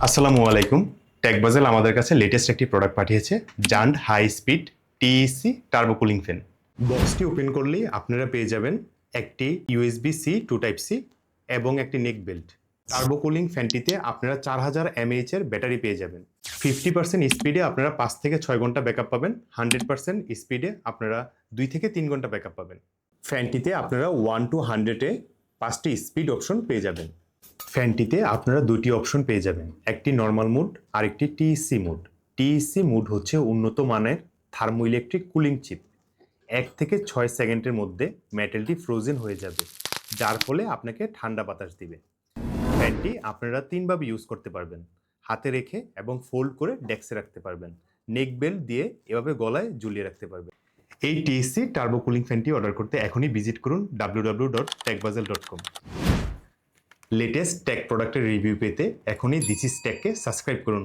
আসসালামু আলাইকুম। টেকবাজেল আমাদের কাছে লেটেস্ট একটি প্রোডাক্ট পাঠিয়েছে, জান্ড high speed T E C turbo cooling fan. বক্সটি ওপেন করলেই আপনারা পেয়ে যাবেন একটি USB C to type C এবং একটি নেক বেল্ট। টার্বো কুলিং ফ্যানটিতে আপনারা 4000 mAh এর ব্যাটারি পেয়ে যাবেন। 50% স্পিডে আপনারা 5 থেকে 6 ঘন্টা ব্যাকআপ পাবেন। 100% স্পিডে আপনারা 2 থেকে 3 ঘন্টা ব্যাকআপ পাবেন। ফ্যানটিতে আপনারা 1 to 100-এ 5টি স্পিড অপশন পেয়ে যাবেন। ফ্যানটিতে আপনারা দুটি অপশন পেয়ে যাবেন, একটি নর্মাল মুড আর একটি টিইসি মুড। টিইসি মুড হচ্ছে উন্নত মানের থার্মো ইলেকট্রিক কুলিং চিপ। 1 থেকে 6 সেকেন্ডের মধ্যে মেটালটি ফ্রোজেন হয়ে যাবে, যার ফলে আপনাকে ঠান্ডা বাতাস দিবে। ফ্যানটি আপনারা 3 ভাবে ইউজ করতে পারবেন, হাতে রেখে এবং ফোল্ড করে ডেস্কে রাখতে পারবেন, নেক বেল্ট দিয়ে এভাবে গলায় ঝুলিয়ে রাখতে পারবেন। এই টিইসি টার্বো কুলিং ফ্যানটি অর্ডার করতে এখনই ভিজিট করুন www.techbazel.com। লেটেস্ট টেক প্রোডাক্টের রিভিউ পেতে এখনই দিস ইজ টেককে সাবস্ক্রাইব করুন।